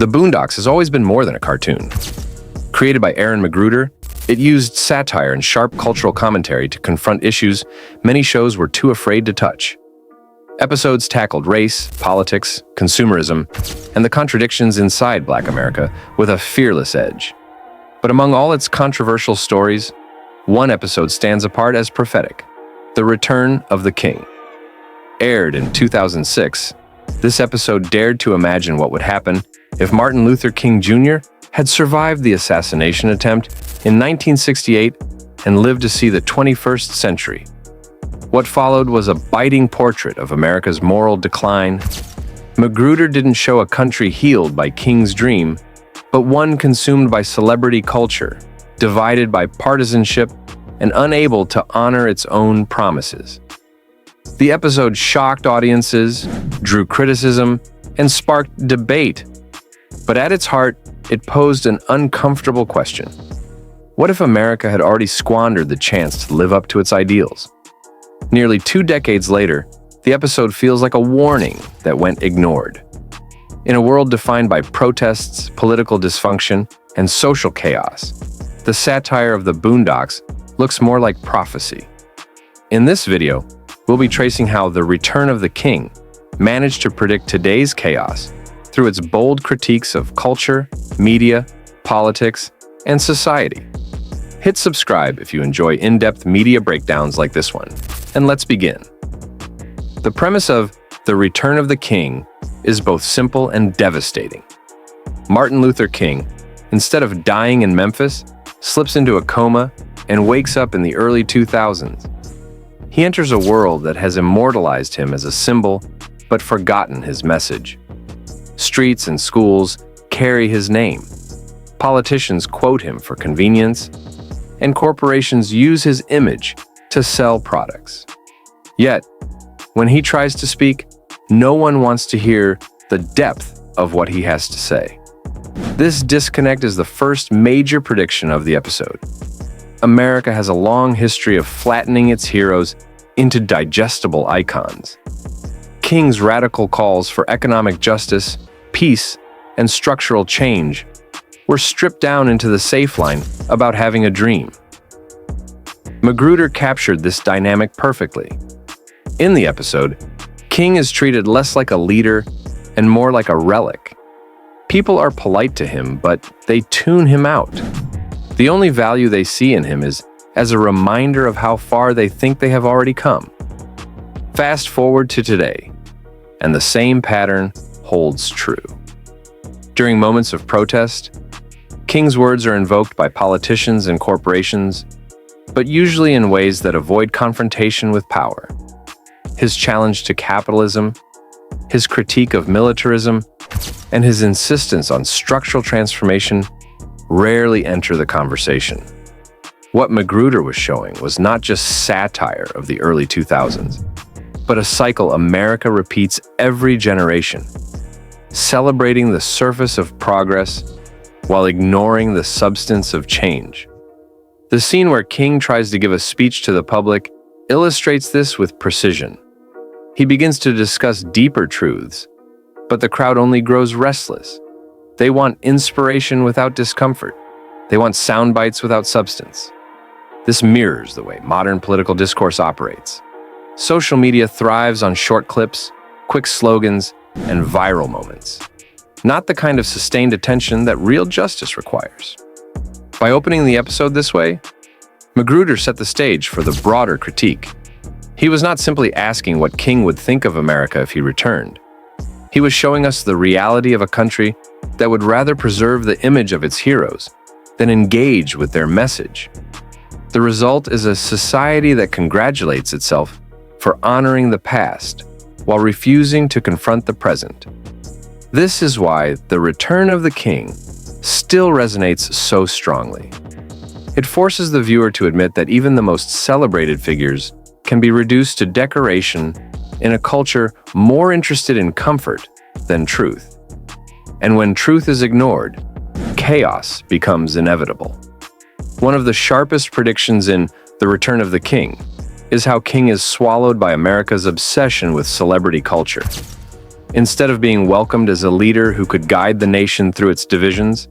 The Boondocks has always been more than a cartoon. Created by McGruder, it used satire and sharp cultural commentary to confront issues many shows were too afraid to touch. Episodes tackled race, politics, consumerism, and the contradictions inside Black America with a fearless edge. But among all its controversial stories, one episode stands apart as prophetic: The Return of the King. Aired in 2006, this episode dared to imagine what would happen if Martin Luther King Jr. had survived the assassination attempt in 1968 and lived to see the 21st century. What followed was a biting portrait of America's moral decline. McGruder didn't show a country healed by King's dream, but one consumed by celebrity culture, divided by partisanship, and unable to honor its own promises. The episode shocked audiences, drew criticism, and sparked debate. But at its heart, it posed an uncomfortable question. What if America had already squandered the chance to live up to its ideals? Nearly 2 decades later, the episode feels like a warning that went ignored. In a world defined by protests, political dysfunction, and social chaos, the satire of the Boondocks looks more like prophecy. In this video, we'll be tracing how The Return of the King managed to predict today's chaos through its bold critiques of culture, media, politics, and society. Hit subscribe if you enjoy in-depth media breakdowns like this one. And let's begin. The premise of The Return of the King is both simple and devastating. Martin Luther King, instead of dying in Memphis, slips into a coma and wakes up in the early 2000s. He enters a world that has immortalized him as a symbol, but forgotten his message. Streets and schools carry his name. Politicians quote him for convenience, and corporations use his image to sell products. Yet, when he tries to speak, no one wants to hear the depth of what he has to say. This disconnect is the first major prediction of the episode. America has a long history of flattening its heroes into digestible icons. King's radical calls for economic justice, peace, and structural change were stripped down into the safe line about having a dream. McGruder captured this dynamic perfectly. In the episode, King is treated less like a leader and more like a relic. People are polite to him, but they tune him out. The only value they see in him is as a reminder of how far they think they have already come. Fast forward to today, and the same pattern holds true. During moments of protest, King's words are invoked by politicians and corporations, but usually in ways that avoid confrontation with power. His challenge to capitalism, his critique of militarism, and his insistence on structural transformation rarely enter the conversation. What McGruder was showing was not just satire of the early 2000s, but a cycle America repeats every generation, celebrating the surface of progress while ignoring the substance of change. The scene where King tries to give a speech to the public illustrates this with precision. He begins to discuss deeper truths, but the crowd only grows restless. They want inspiration without discomfort. They want sound bites without substance. This mirrors the way modern political discourse operates. Social media thrives on short clips, quick slogans, and viral moments, not the kind of sustained attention that real justice requires. By opening the episode this way, McGruder set the stage for the broader critique. He was not simply asking what King would think of America if he returned. He was showing us the reality of a country that would rather preserve the image of its heroes than engage with their message. The result is a society that congratulates itself for honoring the past while refusing to confront the present. This is why The Return of the King still resonates so strongly. It forces the viewer to admit that even the most celebrated figures can be reduced to decoration in a culture more interested in comfort than truth. And when truth is ignored, chaos becomes inevitable. One of the sharpest predictions in The Return of the King is how King is swallowed by America's obsession with celebrity culture. Instead of being welcomed as a leader who could guide the nation through its divisions,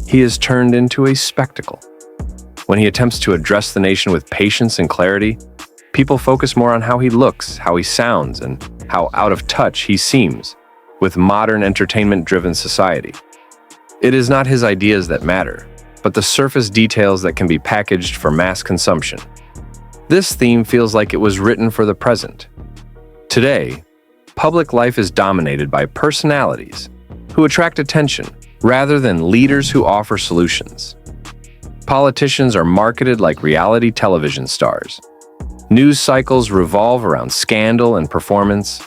he is turned into a spectacle. When he attempts to address the nation with patience and clarity, people focus more on how he looks, how he sounds, and how out of touch he seems with modern entertainment-driven society. It is not his ideas that matter, but the surface details that can be packaged for mass consumption. This theme feels like it was written for the present. Today, public life is dominated by personalities who attract attention rather than leaders who offer solutions. Politicians are marketed like reality television stars. News cycles revolve around scandal and performance.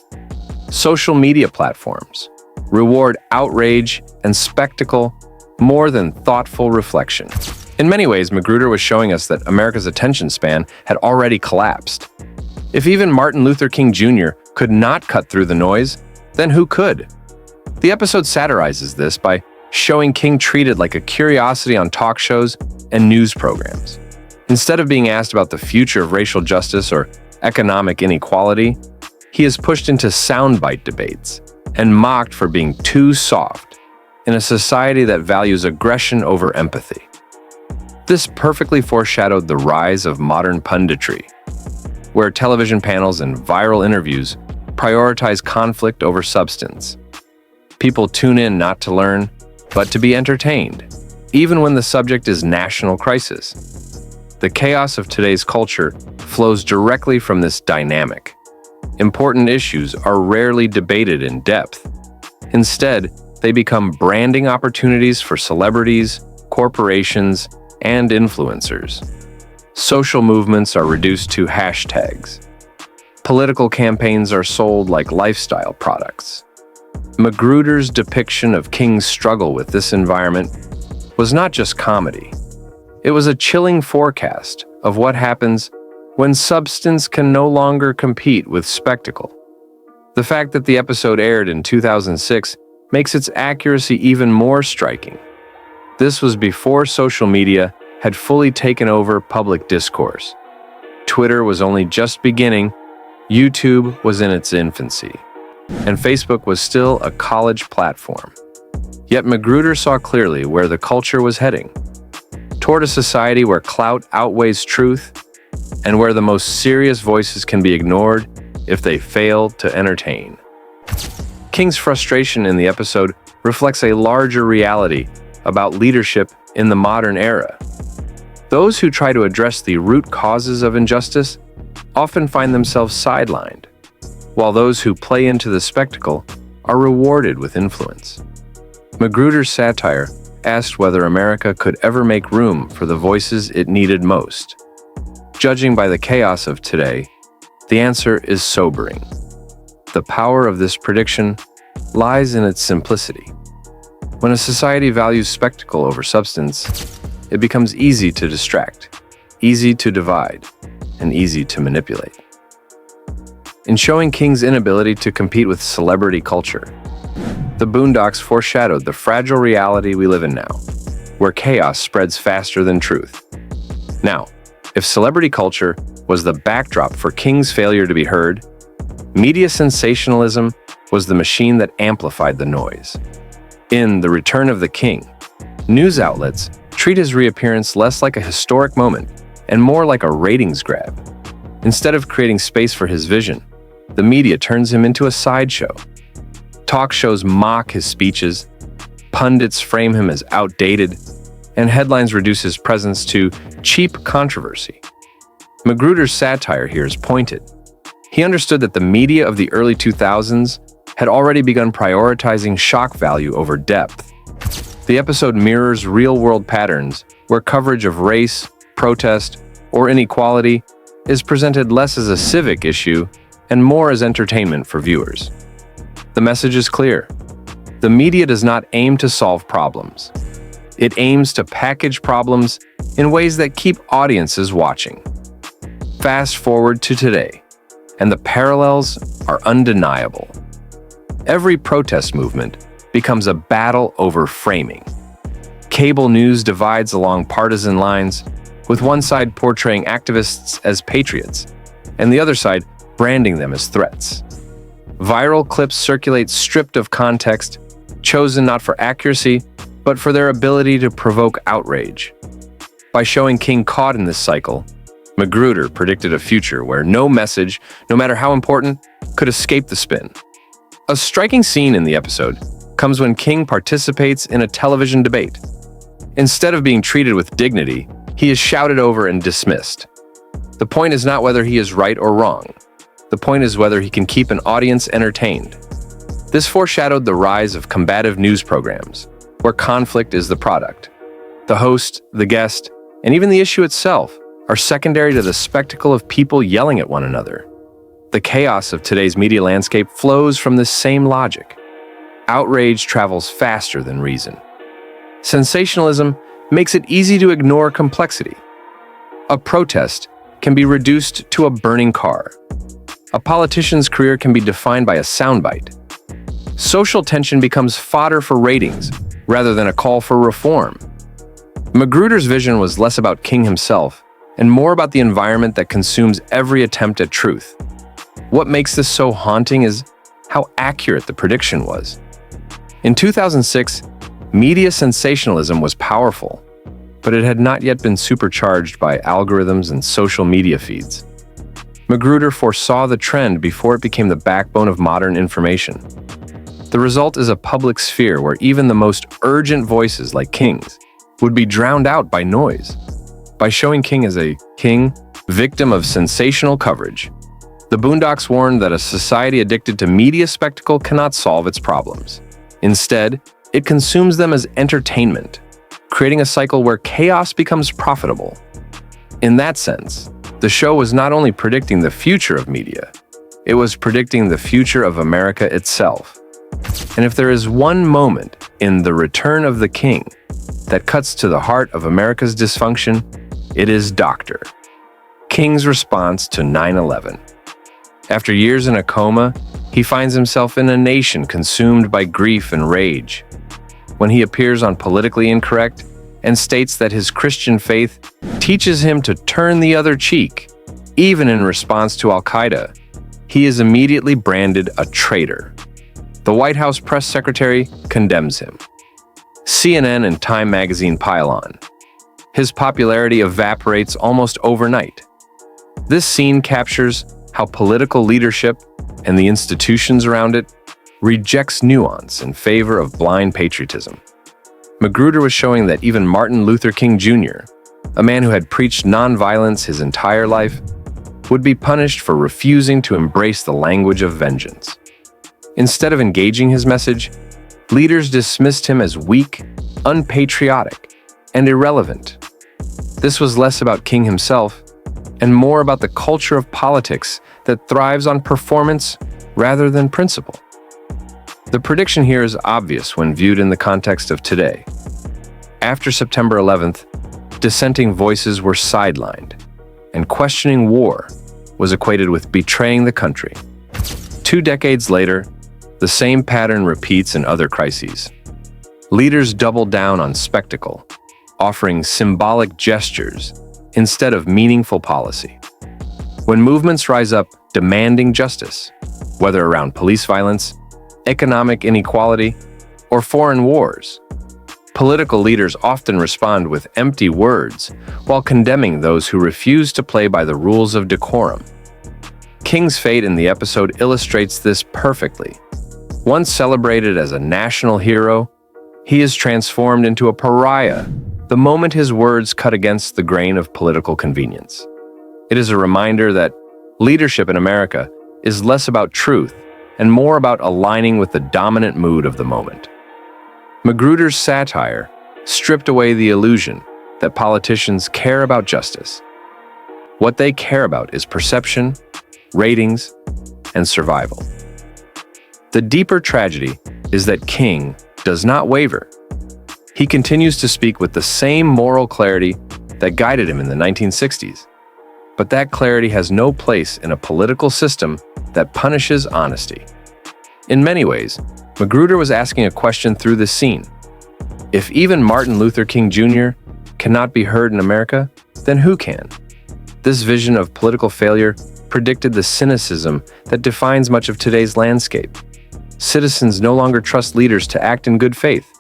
Social media platforms reward outrage and spectacle more than thoughtful reflection. In many ways, McGruder was showing us that America's attention span had already collapsed. If even Martin Luther King Jr. could not cut through the noise, then who could? The episode satirizes this by showing King treated like a curiosity on talk shows and news programs. Instead of being asked about the future of racial justice or economic inequality, he is pushed into soundbite debates and mocked for being too soft in a society that values aggression over empathy. This perfectly foreshadowed the rise of modern punditry, where television panels and viral interviews prioritize conflict over substance. People tune in not to learn, but to be entertained, even when the subject is national crisis. The chaos of today's culture flows directly from this dynamic. Important issues are rarely debated in depth. Instead, they become branding opportunities for celebrities, corporations, and influencers. Social movements are reduced to hashtags. Political campaigns are sold like lifestyle products. McGruder's depiction of King's struggle with this environment was not just comedy. It was a chilling forecast of what happens when substance can no longer compete with spectacle. The fact that the episode aired in 2006 makes its accuracy even more striking. This was before social media had fully taken over public discourse. Twitter was only just beginning, YouTube was in its infancy, and Facebook was still a college platform. Yet McGruder saw clearly where the culture was heading, toward a society where clout outweighs truth and where the most serious voices can be ignored if they fail to entertain. King's frustration in the episode reflects a larger reality about leadership in the modern era. Those who try to address the root causes of injustice often find themselves sidelined, while those who play into the spectacle are rewarded with influence. McGruder's satire asked whether America could ever make room for the voices it needed most. Judging by the chaos of today, the answer is sobering. The power of this prediction lies in its simplicity. When a society values spectacle over substance, it becomes easy to distract, easy to divide, and easy to manipulate. In showing King's inability to compete with celebrity culture, the Boondocks foreshadowed the fragile reality we live in now, where chaos spreads faster than truth. Now, if celebrity culture was the backdrop for King's failure to be heard, media sensationalism was the machine that amplified the noise. In The Return of the King, news outlets treat his reappearance less like a historic moment and more like a ratings grab. Instead of creating space for his vision, the media turns him into a sideshow. Talk shows mock his speeches, pundits frame him as outdated, and headlines reduce his presence to cheap controversy. McGruder's satire here is pointed. He understood that the media of the early 2000s had already begun prioritizing shock value over depth. The episode mirrors real-world patterns where coverage of race, protest, or inequality is presented less as a civic issue and more as entertainment for viewers. The message is clear. The media does not aim to solve problems. It aims to package problems in ways that keep audiences watching. Fast forward to today, and the parallels are undeniable. Every protest movement becomes a battle over framing. Cable news divides along partisan lines, with one side portraying activists as patriots, and the other side branding them as threats. Viral clips circulate stripped of context, chosen not for accuracy, but for their ability to provoke outrage. By showing King caught in this cycle, McGruder predicted a future where no message, no matter how important, could escape the spin. A striking scene in the episode comes when King participates in a television debate. Instead of being treated with dignity, he is shouted over and dismissed. The point is not whether he is right or wrong. The point is whether he can keep an audience entertained. This foreshadowed the rise of combative news programs, where conflict is the product. The host, the guest, and even the issue itself are secondary to the spectacle of people yelling at one another. The chaos of today's media landscape flows from this same logic. Outrage travels faster than reason. Sensationalism makes it easy to ignore complexity. A protest can be reduced to a burning car. A politician's career can be defined by a soundbite. Social tension becomes fodder for ratings rather than a call for reform. McGruder's vision was less about King himself and more about the environment that consumes every attempt at truth. What makes this so haunting is how accurate the prediction was. In 2006, media sensationalism was powerful, but it had not yet been supercharged by algorithms and social media feeds. McGruder foresaw the trend before it became the backbone of modern information. The result is a public sphere where even the most urgent voices like King's would be drowned out by noise. By showing King as a victim of sensational coverage, the Boondocks warned that a society addicted to media spectacle cannot solve its problems. Instead, it consumes them as entertainment, creating a cycle where chaos becomes profitable. In that sense, the show was not only predicting the future of media, it was predicting the future of America itself. And if there is one moment in The Return of the King that cuts to the heart of America's dysfunction, it is Dr. King's response to 9/11. After years in a coma, he finds himself in a nation consumed by grief and rage. When he appears on Politically Incorrect and states that his Christian faith teaches him to turn the other cheek, even in response to Al-Qaeda, he is immediately branded a traitor. The White House press secretary condemns him. CNN and Time magazine pile on. His popularity evaporates almost overnight. This scene captures how political leadership and the institutions around it rejects nuance in favor of blind patriotism. McGruder was showing that even Martin Luther King Jr., a man who had preached nonviolence his entire life, would be punished for refusing to embrace the language of vengeance. Instead of engaging his message, leaders dismissed him as weak, unpatriotic, and irrelevant. This was less about King himself and more about the culture of politics that thrives on performance rather than principle. The prediction here is obvious when viewed in the context of today. After September 11th, dissenting voices were sidelined, and questioning war was equated with betraying the country. 2 decades later, the same pattern repeats in other crises. Leaders double down on spectacle, offering symbolic gestures instead of meaningful policy. When movements rise up demanding justice, whether around police violence, economic inequality, or foreign wars, political leaders often respond with empty words while condemning those who refuse to play by the rules of decorum. King's fate in the episode illustrates this perfectly. Once celebrated as a national hero, he is transformed into a pariah the moment his words cut against the grain of political convenience. It is a reminder that leadership in America is less about truth and more about aligning with the dominant mood of the moment. McGruder's satire stripped away the illusion that politicians care about justice. What they care about is perception, ratings, and survival. The deeper tragedy is that King does not waver. He continues to speak with the same moral clarity that guided him in the 1960s. But that clarity has no place in a political system that punishes honesty. In many ways, McGruder was asking a question through this scene. If even Martin Luther King Jr. cannot be heard in America, then who can? This vision of political failure predicted the cynicism that defines much of today's landscape. Citizens no longer trust leaders to act in good faith.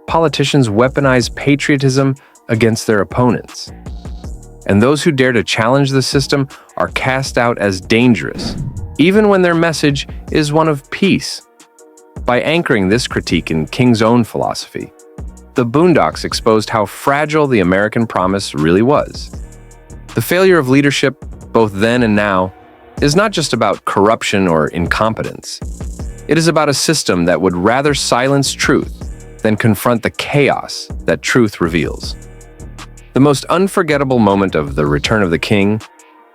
Politicians weaponize patriotism against their opponents. And those who dare to challenge the system are cast out as dangerous, even when their message is one of peace. By anchoring this critique in King's own philosophy, the Boondocks exposed how fragile the American promise really was. The failure of leadership, both then and now, is not just about corruption or incompetence. It is about a system that would rather silence truth than confront the chaos that truth reveals. The most unforgettable moment of The Return of the King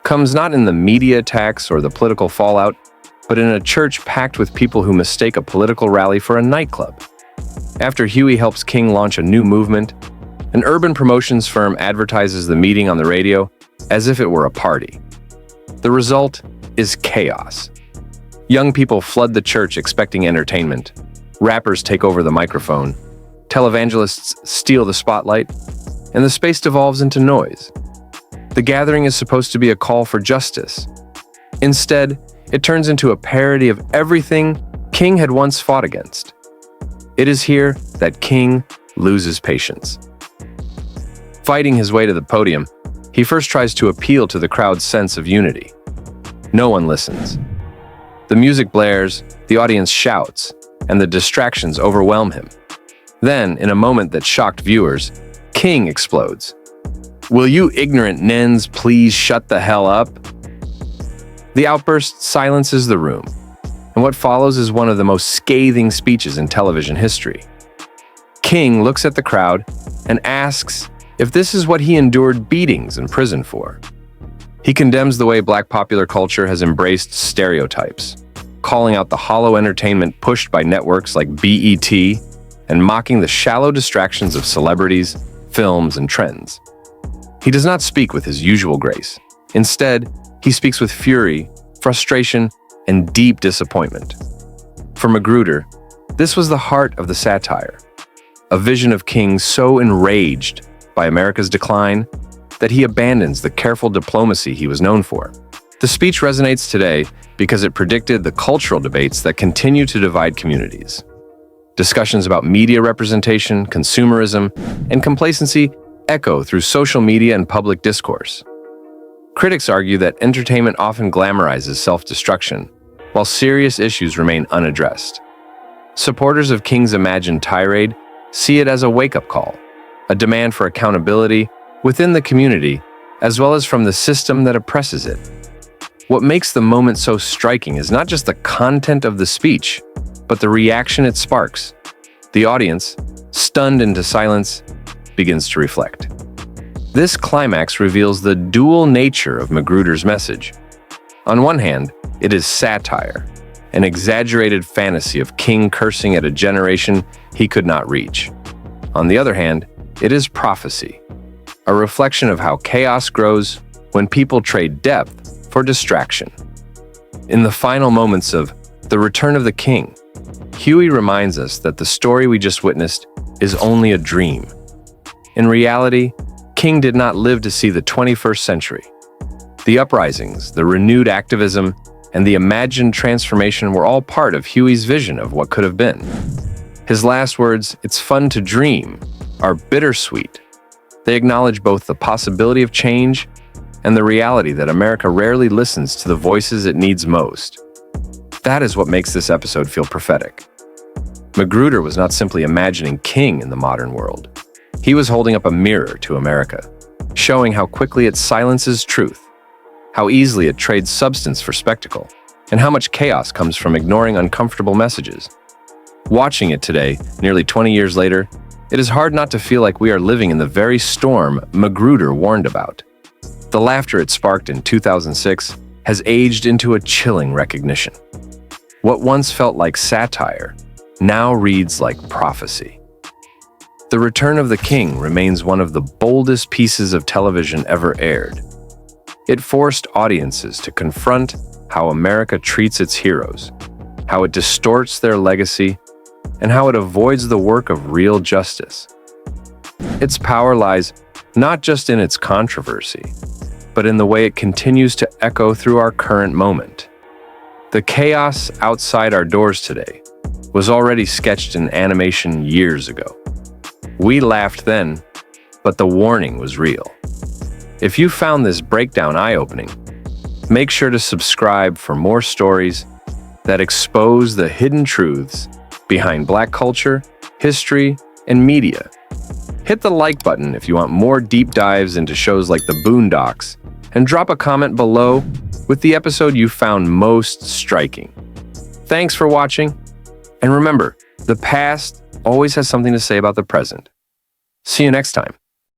comes not in the media attacks or the political fallout, but in a church packed with people who mistake a political rally for a nightclub. After Huey helps King launch a new movement, an urban promotions firm advertises the meeting on the radio as if it were a party. The result is chaos. Young people flood the church expecting entertainment. Rappers take over the microphone. Televangelists steal the spotlight, and the space devolves into noise. The gathering is supposed to be a call for justice. Instead, it turns into a parody of everything King had once fought against. It is here that King loses patience. Fighting his way to the podium, he first tries to appeal to the crowd's sense of unity. No one listens. The music blares, the audience shouts, and the distractions overwhelm him. Then, in a moment that shocked viewers, King explodes. "Will you ignorant nens please shut the hell up?" The outburst silences the room, and what follows is one of the most scathing speeches in television history. King looks at the crowd and asks if this is what he endured beatings in prison for. He condemns the way Black popular culture has embraced stereotypes, calling out the hollow entertainment pushed by networks like BET and mocking the shallow distractions of celebrities, films, and trends. He does not speak with his usual grace. Instead, he speaks with fury, frustration, and deep disappointment. For McGruder, this was the heart of the satire, a vision of King so enraged by America's decline that he abandons the careful diplomacy he was known for. The speech resonates today because it predicted the cultural debates that continue to divide communities. Discussions about media representation, consumerism, and complacency echo through social media and public discourse. Critics argue that entertainment often glamorizes self-destruction, while serious issues remain unaddressed. Supporters of King's imagined tirade see it as a wake-up call, a demand for accountability within the community as well as from the system that oppresses it. What makes the moment so striking is not just the content of the speech, but the reaction it sparks. The audience, stunned into silence, begins to reflect. This climax reveals the dual nature of McGruder's message. On one hand, it is satire, an exaggerated fantasy of King cursing at a generation he could not reach. On the other hand, it is prophecy, a reflection of how chaos grows when people trade depth for distraction. In the final moments of The Return of the King, Huey reminds us that the story we just witnessed is only a dream. In reality, King did not live to see the 21st century. The uprisings, the renewed activism, and the imagined transformation were all part of Huey's vision of what could have been. His last words, "It's fun to dream," are bittersweet. They acknowledge both the possibility of change and the reality that America rarely listens to the voices it needs most. That is what makes this episode feel prophetic. McGruder was not simply imagining King in the modern world. He was holding up a mirror to America, showing how quickly it silences truth, how easily it trades substance for spectacle, and how much chaos comes from ignoring uncomfortable messages. Watching it today, nearly 20 years later, it is hard not to feel like we are living in the very storm McGruder warned about. The laughter it sparked in 2006 has aged into a chilling recognition. What once felt like satire now reads like prophecy. The Return of the King remains one of the boldest pieces of television ever aired. It forced audiences to confront how America treats its heroes, how it distorts their legacy, and how it avoids the work of real justice. Its power lies not just in its controversy, but in the way it continues to echo through our current moment. The chaos outside our doors today was already sketched in animation years ago. We laughed then, but the warning was real. If you found this breakdown eye-opening, make sure to subscribe for more stories that expose the hidden truths behind Black culture, history, and media. Hit the like button if you want more deep dives into shows like the Boondocks, and drop a comment below with the episode you found most striking. Thanks for watching, and remember, the past always has something to say about the present. See you next time.